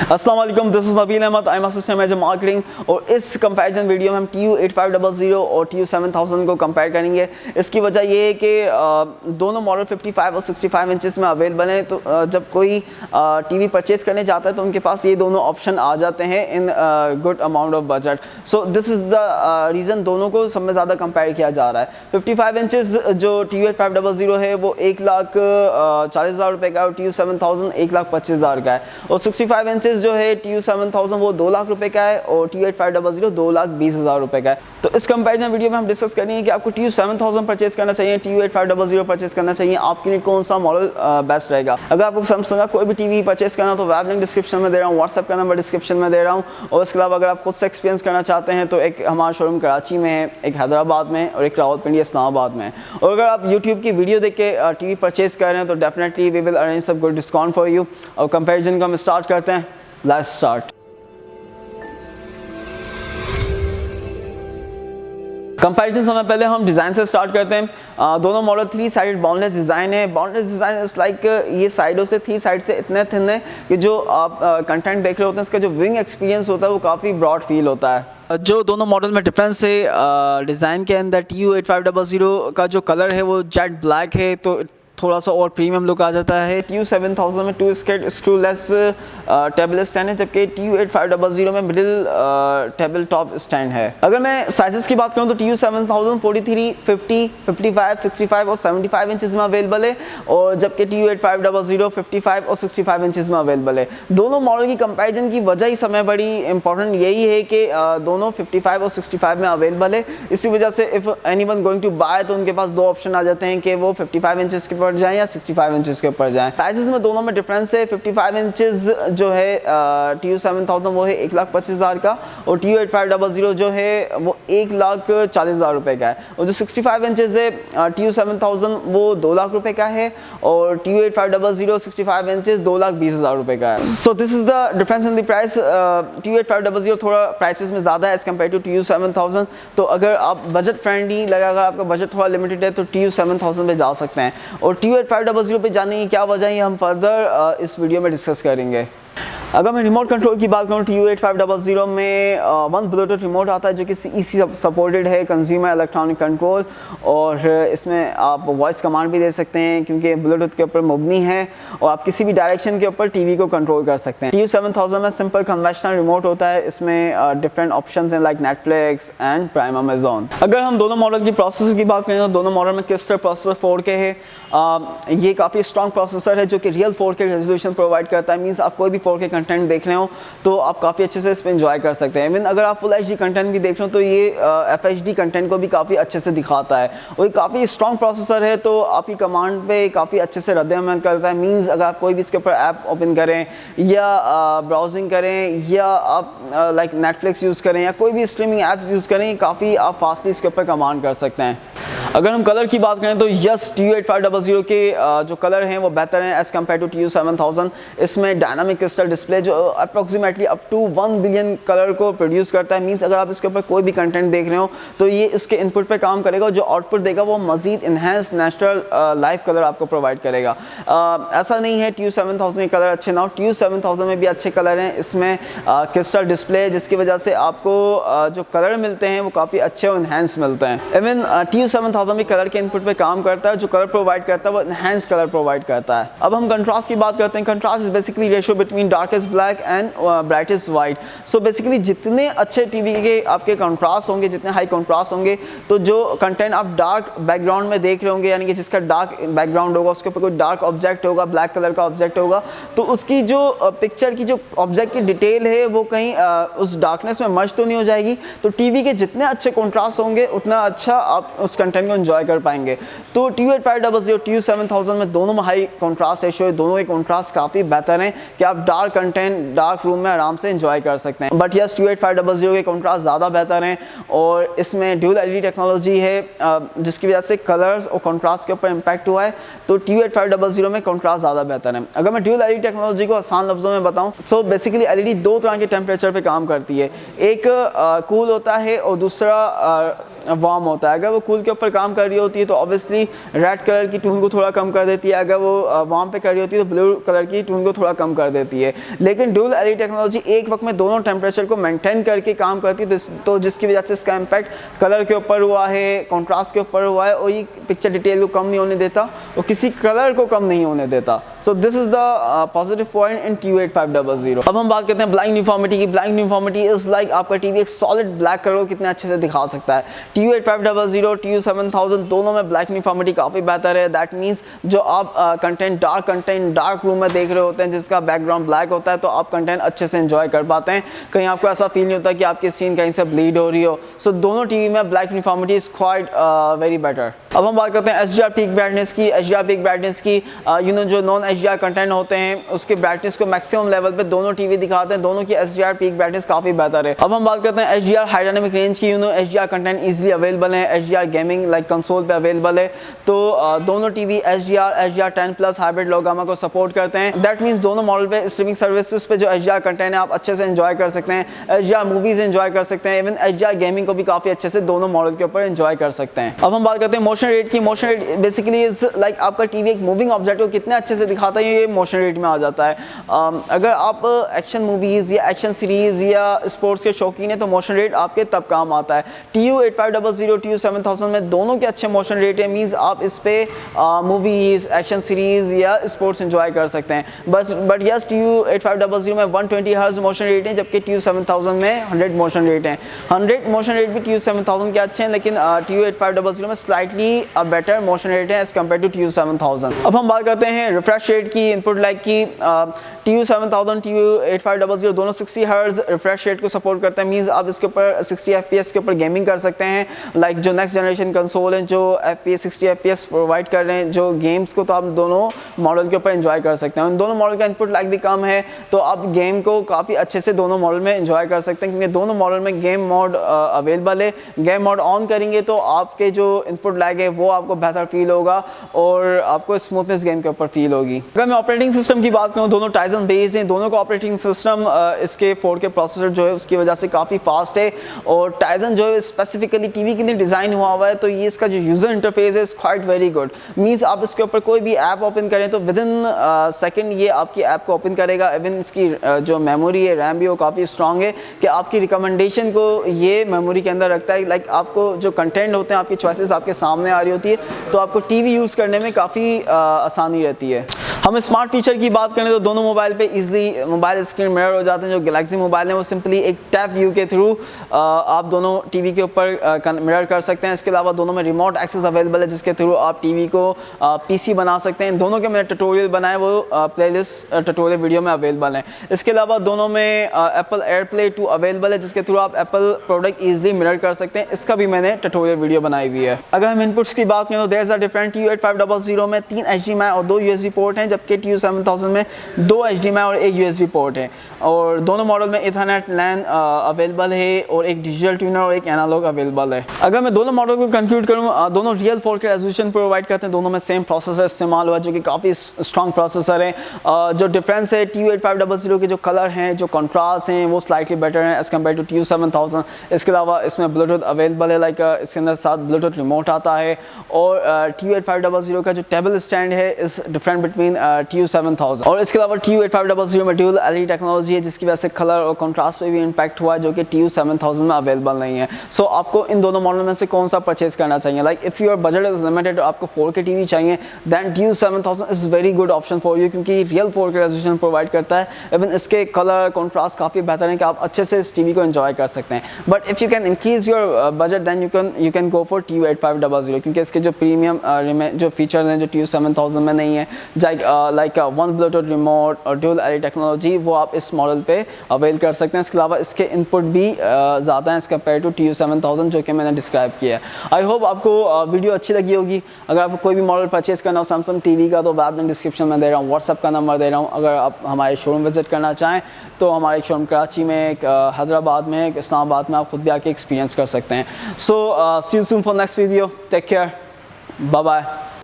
अस्सलाम वालेकुम, this is Nabeel Ahmed, I am assistant manager marketing. और इस कंपैरिजन वीडियो में हम TU8500 और TU7000 को कंपेयर करेंगे। इसकी वजह ये है कि दोनों मॉडल 55 और 65 इंचेस में अवेलेबल हैं। तो जब कोई टीवी परचेज़ करने जाता है तो उनके पास ये दोनों ऑप्शन आ जाते हैं in good amount of budget. So this is the reason दोनों को सब में ज़्यादा कंपेयर किया जा रहा है। 55 इंचेस जो TU8500 है वो 1,40,000 रुपये का है और TU7000 1,25,000 का है। और 65 इंचेस जो है TU7000 वो 2 लाख रुपए का है और TU8500 2,20,000 रुपए का है। तो इस कंपैरिजन वीडियो में हम डिस्कस करेंगे कि आपको TU7000 परचेज करना चाहिए, TU8500 परचेज करना चाहिए, आपके लिए कौन सा मॉडल बेस्ट रहेगा। अगर आपको सैमसंग का कोई भी टीवी परचेज करना तो वेब लिंक डिस्क्रिप्शन में दे रहा हूँ, व्हाट्सएप का नंबर डिस्क्रिप्शन में दे रहा हूँ। और इसके अलावा अगर आप खुद से एक्सपीरियंस करना चाहते हैं तो एक हमारा शोरूम कराची में है, एक हैदराबाद में और एक रावलपिंडी इस्लामाबाद में है। और अगर आप यूट्यूब की वीडियो देख के टीवी परचेज कर रहे हैं तो definitely we will arrange some good discount for you. और कंपैरिजन को हम स्टार्ट करते हैं। Let's start. कंपैरिजन समय पहले हम डिज़ाइन से स्टार्ट करते हैं। दोनों मॉडल 3 साइडेड बाउंडलेस डिज़ाइन है। बाउंडलेस डिज़ाइन इस लाइक ये साइडों से 3 साइड से इतने थिन है कि जो आप कंटेंट देख रहे होते हैं इसका जो विंग एक्सपीरियंस होता है वो काफ़ी ब्रॉड फील होता है। जो दोनों मॉडल में डिफरेंस है डिज़ाइन के अंदर, TU8500 का जो कलर है वो जेट ब्लैक है तो थोड़ा सा और प्रीमियम लुक आ जाता है। TU7000 में 2 स्केट स्क्रूलेस टेबल स्टैंड है, जबकि TU8500 में मिडिल टेबल टॉप स्टैंड है। अगर मैं साइजेस की बात करूं तो TU7000 43, 50, 55, 65 और 75 इंचेस में अवेलेबल है और जबकि TU8500 55 और 65 इंचेस में अवेलेबल है। दोनों मॉडल की कंपैरिजन की वजह ही समय बड़ी इंपॉर्टेंट यही है कि दोनों 55 और 65 में अवेलेबल है। इसी वजह से if anyone going to buy तो उनके पास दो ऑप्शन आ जाते हैं कि वो 55 इंचेस के जाएं या 65 इंचेस के ऊपर जाएं। साइजेस में दोनों में डिफरेंस है। 55 इंचेस जो है TU7000 वो है 1,25,000 का और TU8500 जो है वो 1,40,000 रुपए का है। और जो 65 इंचेस है TU7000 वो 2 लाख रुपए का है और TU8500 65 इंचेस 2,20,000 रुपए का है। So this is the difference in the price. TU8500 थोड़ा प्राइसेस में ज़्यादा है एज कम्पेयर टू TU7000। तो अगर आप बजट फ्रेंडली लगा, अगर आपका बजट थोड़ा लिमिटेड है तो TU7000 पे जा सकते हैं। और TU8500 पे जाने की क्या वजह है हम फर्दर इस वीडियो में डिस्कस करेंगे। अगर मैं रिमोट कंट्रोल की बात करूँ TU8500 में वन ब्लूटूथ रिमोट आता है जो कि CEC सपोर्टेड है, कंज्यूमर इलेक्ट्रॉनिक कंट्रोल। और इसमें आप वॉइस कमांड भी दे सकते हैं क्योंकि ब्लूटूथ के ऊपर मुबनी है और आप किसी भी डायरेक्शन के ऊपर टीवी को कंट्रोल कर सकते हैं। TU7000 में सिंपल कन्वेंशनल रिमोट होता है, इसमें डिफरेंट ऑप्शन हैं like Netflix and prime Amazon. अगर हम दोनों मॉडल की प्रोसेसर की बात करें तो दोनों मॉडल में क्रिस्टल प्रोसेसर 4K है। ये काफ़ी स्ट्रॉन्ग प्रोसेसर है जो कि रियल 4K रेजोल्यूशन प्रोवाइड करता है। मीन्स आप कोई भी 4K कंटेंट देख रहे हो तो आप काफ़ी अच्छे से इस पर एंजॉय कर सकते हैं। इवन अगर आप फुल HD कंटेंट भी देख रहे हो तो ये FHD कंटेंट को भी काफ़ी अच्छे से दिखाता है। और ये काफ़ी स्ट्रॉन्ग प्रोसेसर है तो आपकी कमांड पे काफ़ी अच्छे से रद्द-ए-अमल करता है। मीन्स अगर आप कोई भी इसके ऊपर ऐप ओपन करें या ब्राउजिंग करें या आप लाइक नेटफ्लिक्स यूज़ करें या कोई भी स्ट्रीमिंग ऐप्स यूज़ करें, काफ़ी आप फास्टली इसके ऊपर कमांड कर सकते हैं। अगर हम कलर की बात करें तो यस TU8500 के जो कलर हैं वो बेहतर हैं एज़ कम्पेयर टू TU7000। इसमें डायनामिक क्रिस्टल डिस्प्ले जो approximately up to 1 billion colour को प्रोड्यूस करता है। मीन्स अगर आप इसके ऊपर कोई भी कंटेंट देख रहे हो तो ये इसके इनपुट पे काम करेगा और जो आउटपुट देगा वो मज़ीद इन्हेंस नेचुरल लाइव कलर आपको प्रोवाइड करेगा। ऐसा नहीं है TU7000 के कलर अच्छे ना हो, TU7000 में भी अच्छे कलर हैं। इसमें क्रिस्टल डिस्प्ले जिसकी वजह से आपको जो कलर मिलते हैं वो काफ़ी अच्छे और इन्हेंस मिलते हैं। इवन TU7000 भी कलर के इनपुट पे काम करता है, जो कलर प्रोवाइड करता है वो एनहांस कलर प्रोवाइड करता है। अब हम कंट्रास्ट की बात करते हैं। Contrast is basically ratio between darkest black and brightest white. So basically जितने अच्छे टीवी के आपके कंट्रास्ट होंगे, जितने हाई कंट्रास्ट होंगे, तो जो कंटेंट आप डार्क बैकग्राउंड में देख रहे होंगे यानी कि जिसका डार्क बैकग्राउंड होगा, उसके ऊपर कोई डार्क ऑब्जेक्ट होगा, ब्लैक कलर का ऑब्जेक्ट होगा, तो उसकी जो पिक्चर की जो ऑब्जेक्ट की डिटेल है वो कहीं उस डार्कनेस में मर्ज तो नहीं हो जाएगी। तो टीवी के जितने अच्छे कंट्रास्ट होंगे उतना अच्छा आप उस कंटेंट को एंजॉय कर पाएंगे। तो TU8500 TU7000 में दोनों में हाई कंट्रास्ट रेशियो है, दोनों के कंट्रास्ट काफ़ी बेहतर हैं कि आप डार्क कंटेंट डार्क रूम में आराम से एंजॉय कर सकते हैं। बट यस TU8500 के कंट्रास्ट ज़्यादा बेहतर हैं और इसमें ड्यूल LED टेक्नोलॉजी है जिसकी वजह से कलर्स और कंट्रास्ट के ऊपर इम्पैक्ट हुआ है। तो TU8500 में कंट्रास्ट ज़्यादा बेहतर है। अगर मैं ड्यूल LED टेक्नोलॉजी को आसान लफ्ज़ों में बताऊँ सो बेसिकली LED दो तरह के टेम्परेचर पर काम करती है। एक कूल होता है और दूसरा वार्म होता है। अगर वो कूल के ऊपर काम कर रही होती है तो ऑब्वियसली रेड कलर की टून को थोड़ा कम कर देती है, अगर वो वार्म पे कर रही होती है तो ब्लू कलर की टून को थोड़ा कम कर देती है। लेकिन ड्यूल एलईडी टेक्नोलॉजी एक वक्त में दोनों टेम्परेचर को मेंटेन करके काम करती है, तो जिसकी वजह से इसका इम्पैक्ट कलर के ऊपर हुआ है, कॉन्ट्रास्ट के ऊपर हुआ है, और ये पिक्चर डिटेल को कम नहीं होने देता और किसी कलर को कम नहीं होने देता। So this is the positive point in TU8500। अब हम बात करते हैं ब्लाइंड यूनिफॉर्मिटी की। ब्लाइंड यूनिफॉर्मिटी इज लाइक आपका टीवी एक सॉलिड ब्लैक कलर को कितने अच्छे से दिखा सकता है। TU8500 TU7000 दोनों में ब्लैक यूनिफॉर्मिटी काफ़ी बेहतर है। दैट मीन्स जो आप कंटेंट डार्क रूम में देख रहे होते हैं जिसका बैकग्राउंड ब्लैक होता है, तो आप कंटेंट अच्छे से एंजॉय कर पाते हैं, कहीं आपको ऐसा फील नहीं होता कि आपकी सीन कहीं से ब्लीड हो रही हो। सो दोनों टीवी में black uniformity is quite very better. अब हम बात करते हैं HDR पीक ब्राइटनेस की। HDR पीक ब्राइटनेस की जो नॉन HDR कंटेंट होते हैं उसके ब्राइटनेस को मैक्सिमम लेवल पे दोनों टीवी दिखाते हैं, दोनों की HDR पीक ब्राइटनेस काफ़ी बेहतर है। अब हम बात करते हैं HDR हाई डायनामिक रेंज की। HDR कंटेंट इजीली अवेलेबल है, HDR गेमिंग लाइक कंसोल पे अवेलेबल है, तो दोनों टीवी HDR 10+ हाइब्रिड लो गामा को सपोर्ट करते हैं। दैट मीन्स दोनों मॉडल पे स्ट्रीमिंग सर्विसेज पे जो HDR कंटेंट है आप अच्छे से एंजॉय कर सकते हैं, HDR मूवीज एंजॉय कर सकते हैं, इवन HDR गेमिंग को भी काफ़ी अच्छे से दोनों मॉडल के ऊपर एंजॉय कर सकते हैं। अब हम बात करते हैं मोशन रेट की। Motion rate basically is like आपका टीवी एक मूविंग ऑब्जेक्ट को कितने अच्छे से दिखाता है, ये मोशन रेट में आ जाता है। अगर आप एक्शन मूवीज़ या एक्शन सीरीज़ या स्पोर्ट्स के शौकीन हैं तो मोशन रेट आपके तब काम आता है। TU8500 TU7000 में दोनों के अच्छे मोशन रेट है, मीन्स आप इस पे मूवीज़, एक्शन सीरीज़ या स्पोर्ट्स एंजॉय कर सकते हैं। बट यस TU8500 में 120 हर्ट्ज़ मोशन रेट है, जबकि TU7000 में 100 मोशन रेट है। 100 मोशन रेट भी TU7000 के अच्छे हैं, लेकिन TU8500 में स्लाइटली बेटर मोशन रेट है एज़ कम्पेयर टू TU7000। अब हम बात करते हैं रिफ्रेश रेट की, इनपुट लाइक की। TU7000 TU8500 दोनों 60 हर्ट्ज़ रिफ्रेश रेट को सपोर्ट करते हैं, मीन्स आप इसके ऊपर 60 FPS के ऊपर गेमिंग कर सकते हैं। लाइक जो नेक्स्ट जनरेशन कंसोल हैं जो FPS 60 FPS प्रोवाइड कर रहे हैं, जो गेम्स को तो आप दोनों मॉडल के ऊपर एंजॉय कर सकते हैं। उन दोनों मॉडल का इनपुट लाइक भी कम है, तो आप गेम को काफ़ी अच्छे से दोनों मॉडल में एंजॉय कर सकते हैं, क्योंकि दोनों मॉडल में गेम मोड अवेलेबल है। गेम मोड ऑन करेंगे तो आपके जो इनपुट लैग है वो आपको बेहतर फील होगा और आपको स्मूथनेस गेम के ऊपर फील होगी। अगर मैं ऑपरेटिंग सिस्टम की बात करूँ, दोनों टाइजन बेस्ड हैं, दोनों का ऑपरेटिंग सिस्टम इसके 4K प्रोसेसर जो है उसकी वजह से काफ़ी फास्ट है, और टाइजन जो है स्पेसिफिकली टीवी के लिए डिज़ाइन हुआ है, तो ये इसका जो यूज़र इंटरफेस है is quite very good. Means आप इसके ऊपर कोई भी ऐप ओपन करें तो विद इन सेकेंड ये आपकी ऐप को ओपन करेगा। इवन इसकी जो मेमोरी है, रैम भी वो काफ़ी स्ट्रॉन्ग है कि आपकी रिकमेंडेशन को ये मेमोरी के अंदर रखता है। लाइक आपको जो कंटेंट होते हैं, आपकी चॉइसेस आपके सामने आ रही होती है, तो आपको टीवी यूज़ करने में काफ़ी आसानी रहती है। हम स्मार्ट फीचर की बात करें तो दोनों मोबाइल पे इजीली मोबाइल स्क्रीन मिरर हो जाते हैं। जो गैलेक्सी मोबाइल है वो सिंपली एक टैप व्यू के थ्रू आप दोनों टीवी के ऊपर मिरर कर सकते हैं। इसके अलावा दोनों में रिमोट एक्सेस अवेलेबल है, जिसके थ्रू आप टीवी को PC बना सकते हैं। दोनों के मैंने ट्यूटोरियल बनाए, वो प्लेलिस्ट ट्यूटोरियल वीडियो में अवेलेबल है। इसके अलावा दोनों में एप्पल एयरप्ले 2 अवेलेबल है, जिसके थ्रू आप एप्पल प्रोडक्ट ईजिली मिरर कर सकते हैं। इसका भी मैंने ट्यूटोरियल वीडियो बनाई हुई है। अगर हम इनपुट्स की बात करें तो there is a different. TU8500 में 3 HDMI और 2 USB पोर्ट हैं, जबकि TU7000 में 2 HDMI और 1 USB पोर्ट है, और दोनों मॉडल में इथरनेट लैन अवेलेबल है, और एक डिजिटल ट्यूनर और एक एनालॉग अवेलेबल है। अगर मैं दोनों मॉडल को कंक्लूड करूँ, दोनों रियल 4K रेजोल्यूशन प्रोवाइड करते हैं, दोनों में सेम प्रोसेसर इस्तेमाल हुआ जो कि काफ़ी स्ट्रॉन्ग प्रोसेसर है। जो डिफरेंस है, TU8500 के जो कलर हैं, जो कॉन्ट्रास्ट हैं, वो स्लाइटली बेटर हैं एज़ कम्पेयर टू TU7000। इसके अलावा इसमें ब्लूटूथ अवेलेबल है, लाइक इसके अंदर साथ ब्लूटूथ रिमोट आता है, और TU8500 का जो टेबल स्टैंड है इस डिफरेंट बिटवीन TU7000। और इसके अलावा TU8500 में ड्यूल एलईडी टेक्नोलॉजी है, जिसकी वजह से कलर और कॉन्ट्रास्ट पे भी इम्पैक्ट हुआ है, जो कि TU7000 में अवेलेबल नहीं है। सो आपको इन दोनों मॉडल में से कौन सा परचेज करना चाहिए? Like if your budget is limited, आपको 4K टीवी चाहिए, then TU7000 is very good option for you, क्योंकि रियल 4K रेजोल्यूशन प्रोवाइड करता है। इवन इसके कलर कॉन्ट्रास्ट काफ़ी बेहतर है कि आप अच्छे से इस टीवी को एंजॉय कर सकते हैं। But if you can increase your budget, then you can go for TU8500, क्योंकि इसके जो प्रीमियम जो फीचर्स हैं जो TU7000 में नहीं है, लाइक 1 ब्लूटूथ रिमोट और ड्यूल एलईडी टेक्नोलॉजी, वो आप इस मॉडल पे अवेल कर सकते हैं। इसके अलावा इसके इनपुट भी ज़्यादा हैं एज़ कम्पेयर टू TU7000 जो कि मैंने डिस्क्राइब किया है। आई होप आपको वीडियो अच्छी लगी होगी। अगर आपको कोई भी मॉडल परचेज़ करना हो सैमसंग टीवी का, तो बाद में डिस्क्रिप्शन में दे रहा हूँ, व्हाट्सअप का नंबर दे रहा हूँ। अगर आप हमारे शोरूम विजिट करना चाहें तो हमारे एक शोरूम कराची में, एक हैदराबाद में, एक इस्लामाबाद में, आप खुद भी आके एक्सपीरियंस कर सकते हैं। So see you soon for next video. Take care, bye bye.